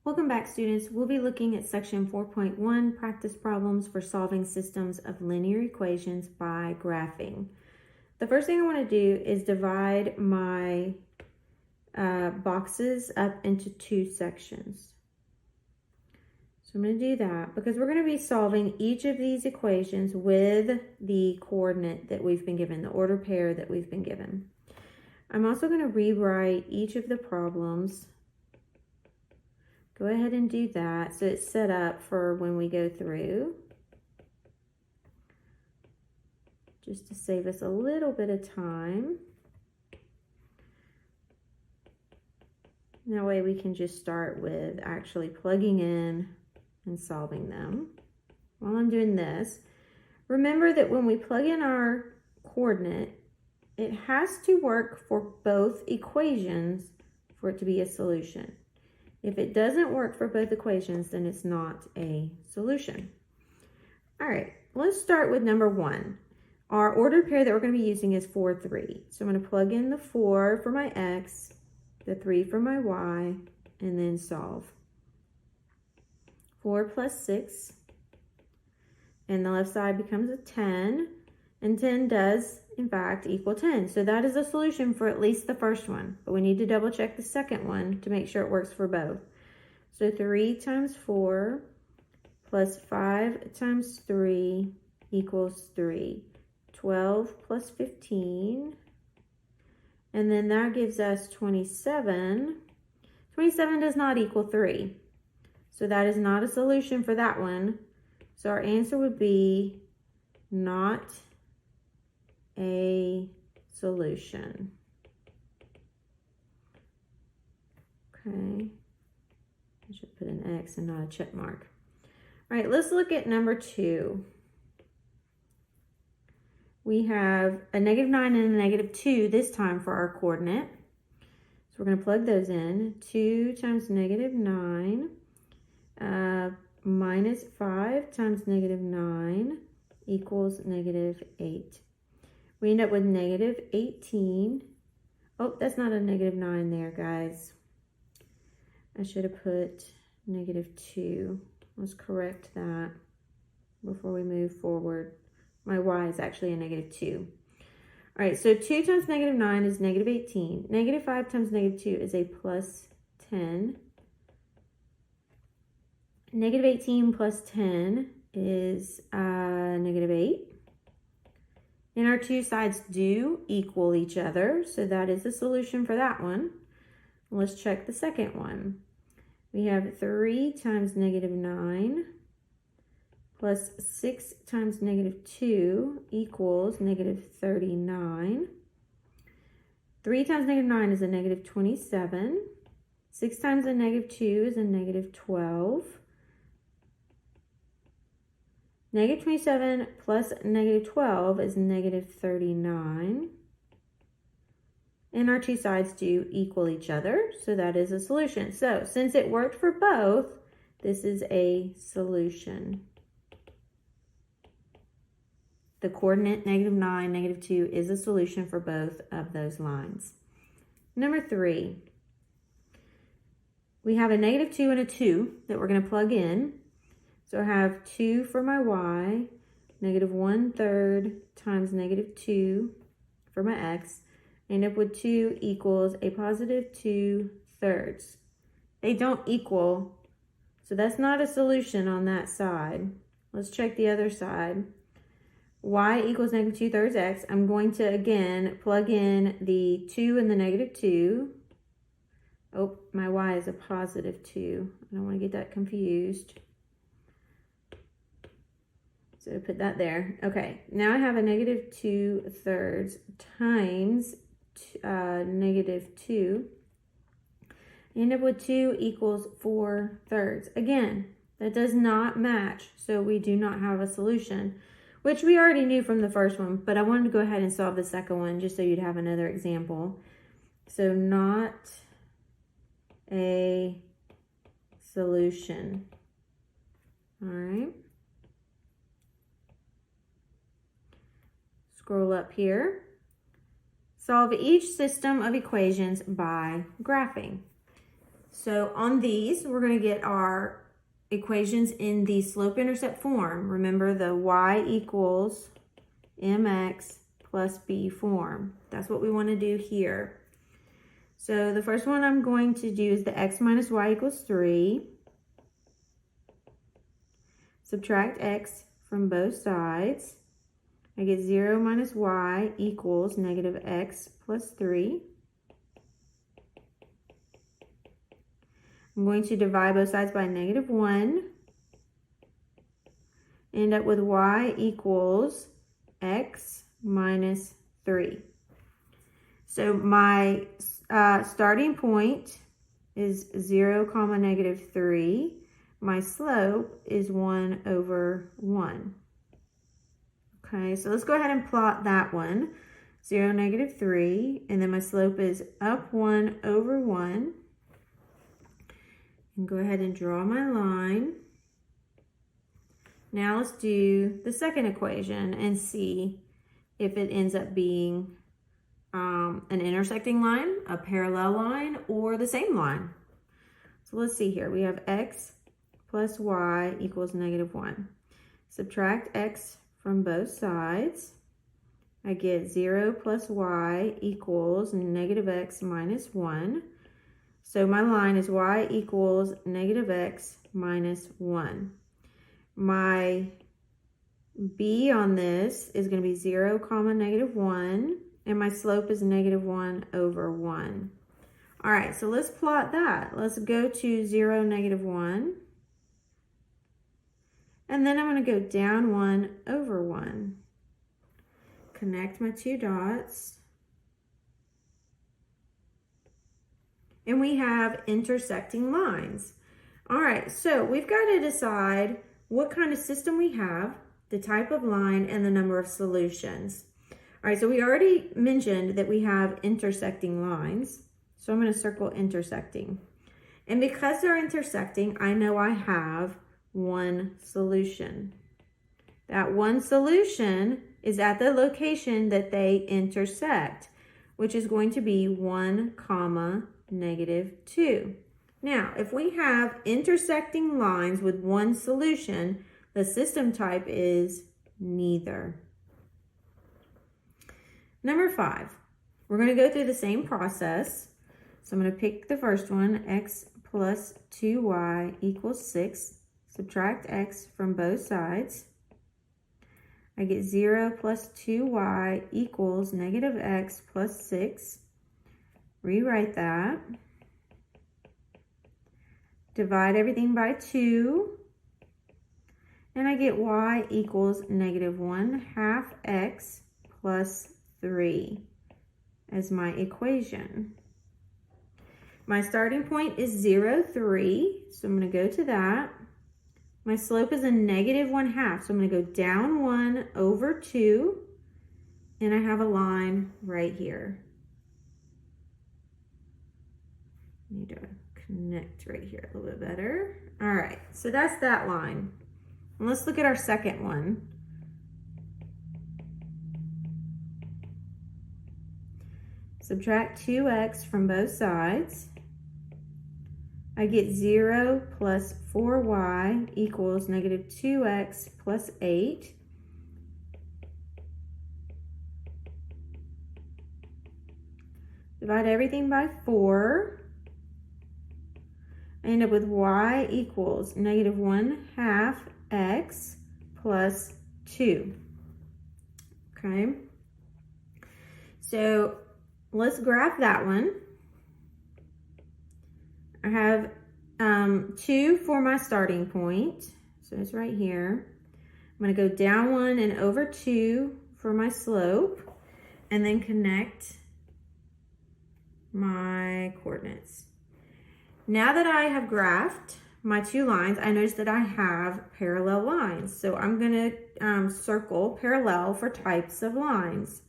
Welcome back, students. We'll be looking at section 4.1, practice problems for solving systems of linear equations by graphing. The first thing I want to do is divide my boxes up into two sections. So I'm going to do that because we're going to be solving each of these equations with the coordinate that we've been given, the order pair that we've been given. I'm also going to rewrite each of the problems. Go ahead and do that so it's set up for when we go through, just to save us a little bit of time. That way we can just start with actually plugging in and solving them. While I'm doing this, remember that when we plug in our coordinate, it has to work for both equations for it to be a solution. If it doesn't work for both equations, then it's not a solution. All right, let's start with number one. Our ordered pair that we're going to be using is 4, 3. So I'm going to plug in the 4 for my x, the 3 for my y, and then solve. 4 plus 6, and the left side becomes a 10, and 10 does, in fact, equal 10. So that is a solution for at least the first one, but we need to double check the second one to make sure it works for both. So 3 times 4 plus 5 times 3 equals 3. 12 plus 15, and then that gives us 27. 27 does not equal 3, so that is not a solution for that one. So our answer would be not a solution. Okay, I should put an X and not a check mark. All right, let's look at number 2. We have a -9 and a -2 this time for our coordinate. So we're going to plug those in. 2 times -9 minus 5 times -9 equals -8. We end up with -18. Oh, that's not a -9 there, guys. I should have put -2. Let's correct that before we move forward. My y is actually a -2. All right, so 2 times -9 is -18. -5 times -2 is a plus 10. -18 plus 10 is -8. And our two sides do equal each other, so that is the solution for that one. Let's check the second one. We have 3 times -9 plus 6 times -2 equals -39. 3 times -9 is a -27. 6 times a -2 is a -12. -27 plus -12 is -39. And our two sides do equal each other, so that is a solution. So since it worked for both, this is a solution. The coordinate -9, -2 is a solution for both of those lines. Number 3, we have a -2 and a 2 that we're going to plug in. So I have 2 for my y, -1/3 times -2 for my x. End up with 2 equals a positive 2/3. They don't equal, so that's not a solution on that side. Let's check the other side. Y equals -2/3 x. I'm going to, again, plug in the 2 and the -2. Oh, my y is a positive 2. I don't want to get that confused. So put that there. Okay, now I have a -2/3 times -2. End up with 2 equals 4/3. Again, that does not match, so we do not have a solution, which we already knew from the first one, but I wanted to go ahead and solve the second one just so you'd have another example. So not a solution. All right. Scroll up here. Solve each system of equations by graphing. So on these, we're going to get our equations in the slope-intercept form. Remember the y equals mx plus b form. That's what we want to do here. So the first one I'm going to do is the x minus y equals 3. Subtract x from both sides. I get 0 minus y equals negative x plus 3. I'm going to divide both sides by negative 1. End up with y equals x minus 3. So my starting point is 0, negative 3. My slope is 1 over 1. Okay, so let's go ahead and plot that one. 0, negative 3. And then my slope is up 1 over 1. And go ahead and draw my line. Now let's do the second equation and see if it ends up being an intersecting line, a parallel line, or the same line. So let's see here. We have x plus y equals negative 1. Subtract x from both sides. I get 0 plus y equals negative x minus 1. So my line is y equals negative x minus 1. My b on this is going to be 0, negative 1. And my slope is negative 1 over 1. All right, so let's plot that. Let's go to 0, negative 1. And then I'm going to go down 1 over 1. Connect my two dots. And we have intersecting lines. All right, so we've got to decide what kind of system we have, the type of line, and the number of solutions. All right, so we already mentioned that we have intersecting lines. So I'm going to circle intersecting. And because they're intersecting, I know I have one solution. That one solution is at the location that they intersect, which is going to be 1, negative 2. Now, if we have intersecting lines with one solution, the system type is neither. Number 5, we're going to go through the same process. So I'm going to pick the first one, x plus 2y equals 6. Subtract x from both sides. I get 0 plus 2y equals negative x plus 6. Rewrite that. Divide everything by 2. And I get y equals negative 1/2 x plus 3 as my equation. My starting point is 0, 3, so I'm going to go to that. My slope is a negative 1/2, so I'm going to go down 1 over 2, and I have a line right here. Need to connect right here a little bit better. All right, so that's that line. And let's look at our second one. Subtract 2x from both sides. I get 0 plus 4y equals negative 2x plus 8. Divide everything by 4. I end up with y equals negative 1/2 x plus 2. Okay, so let's graph that one. I have 2 for my starting point, so it's right here. I'm going to go down 1 and over 2 for my slope, and then connect my coordinates. Now that I have graphed my two lines, I notice that I have parallel lines. So I'm going to circle parallel for types of lines.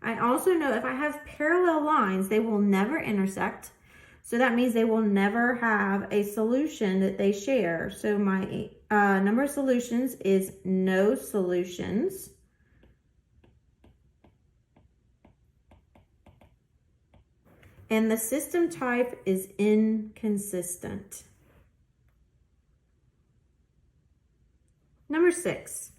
I also know if I have parallel lines, they will never intersect. So that means they will never have a solution that they share. So my number of solutions is no solutions. And the system type is inconsistent. Number 6,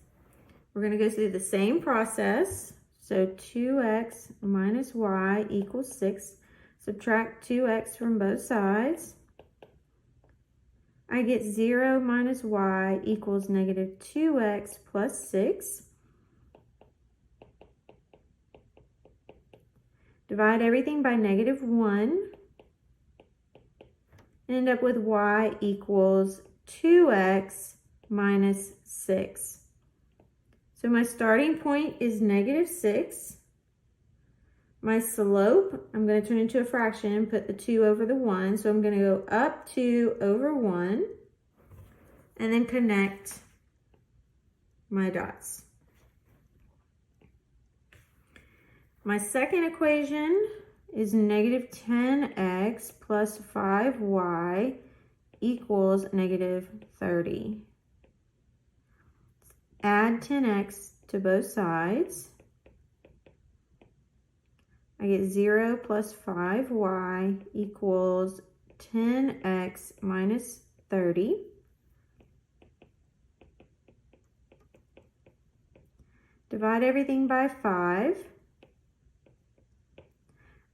we're going to go through the same process. So 2x minus y equals 6. Subtract 2x from both sides. I get 0 minus y equals negative 2x plus 6. Divide everything by negative 1. And end up with y equals 2x minus 6. So my starting point is negative 6. My slope, I'm going to turn into a fraction and put the 2 over the 1. So I'm going to go up 2 over 1 and then connect my dots. My second equation is negative 10x plus 5y equals negative 30. Add 10x to both sides. I get 0 plus 5y equals 10x minus 30. Divide everything by 5.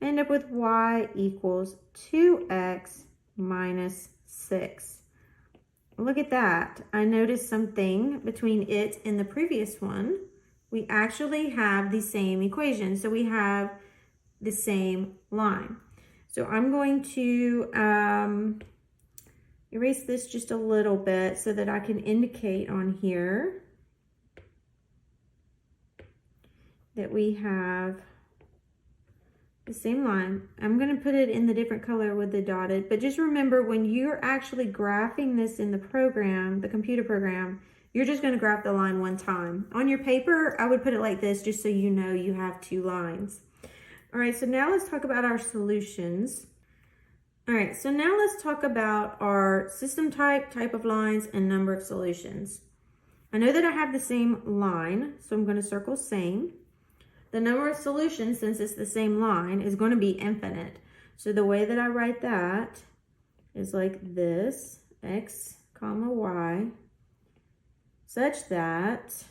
End up with y equals 2x minus 6. Look at that. I noticed something between it and the previous one. We actually have the same equation. So we have the same line. So I'm going to erase this just a little bit so that I can indicate on here that we have the same line. I'm going to put it in the different color with the dotted, but just remember when you're actually graphing this in the program, the computer program, you're just going to graph the line one time. On your paper, I would put it like this just so you know you have 2 lines. All right, so now let's talk about our solutions. All right, so now let's talk about our system type, type of lines, and number of solutions. I know that I have the same line, so I'm going to circle same. The number of solutions, since it's the same line, is going to be infinite. So the way that I write that is like this, x comma y, such that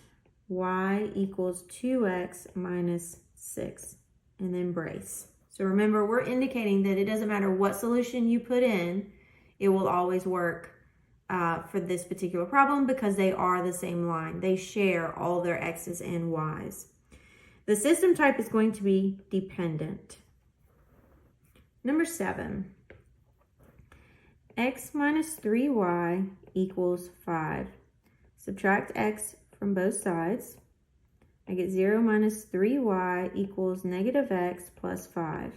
y equals 2x minus 6, and then brace. So remember, we're indicating that it doesn't matter what solution you put in, it will always work for this particular problem because they are the same line. They share all their x's and y's. The system type is going to be dependent. Number 7, x minus 3y equals 5. Subtract x from both sides. I get 0 minus 3y equals negative x plus 5.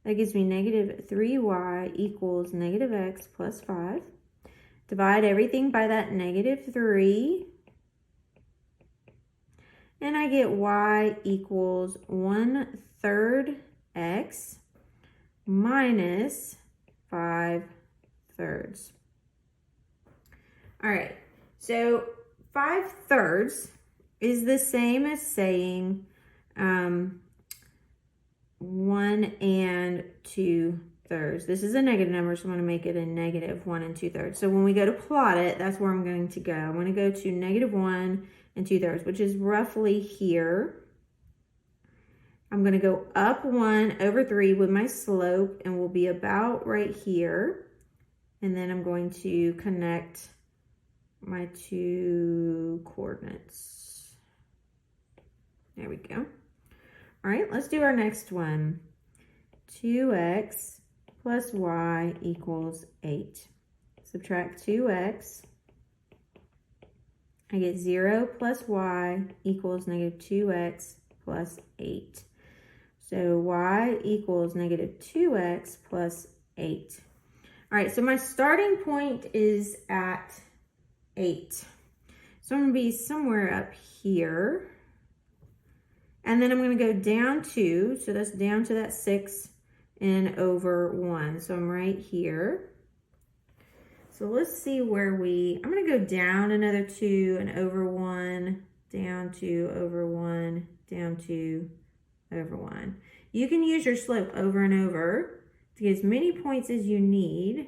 That gives me negative 3y equals negative x plus 5. Divide everything by that negative 3. And I get y equals 1/3 x minus 5/3. All right, so 5/3 is the same as saying 1 and 2/3. This is a negative number, so I'm going to make it a negative 1 and 2/3. So when we go to plot it, that's where I'm going to go. I'm going to go to negative 1 and 2/3, which is roughly here. I'm going to go up 1 over 3 with my slope, and we'll be about right here. And then I'm going to connect my 2 coordinates. There we go. All right, let's do our next one. 2x plus y equals 8. Subtract 2x. I get 0 plus y equals negative 2x plus 8. So y equals negative 2x plus 8. All right, so my starting point is at 8. So I'm going to be somewhere up here. And then I'm going to go down 2. So that's down to that 6 and over 1. So I'm right here. So let's see where I'm going to go down another 2 and over 1, down 2, over 1, down 2, over 1. You can use your slope over and over. to get as many points as you need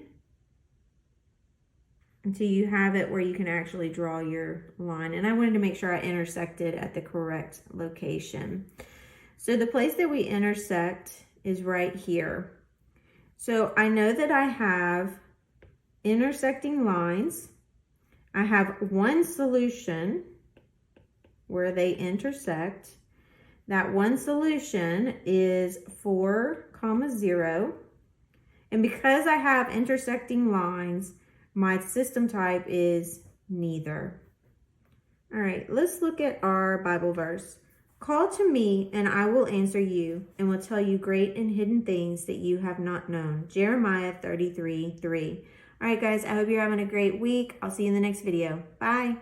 until you have it where you can actually draw your line. And I wanted to make sure I intersected at the correct location. So the place that we intersect is right here. So I know that I have intersecting lines. I have one solution where they intersect. That one solution is 4, 0. And because I have intersecting lines, my system type is neither. All right, let's look at our Bible verse. Call to me and I will answer you and will tell you great and hidden things that you have not known. Jeremiah 33:3. All right, guys, I hope you're having a great week. I'll see you in the next video. Bye.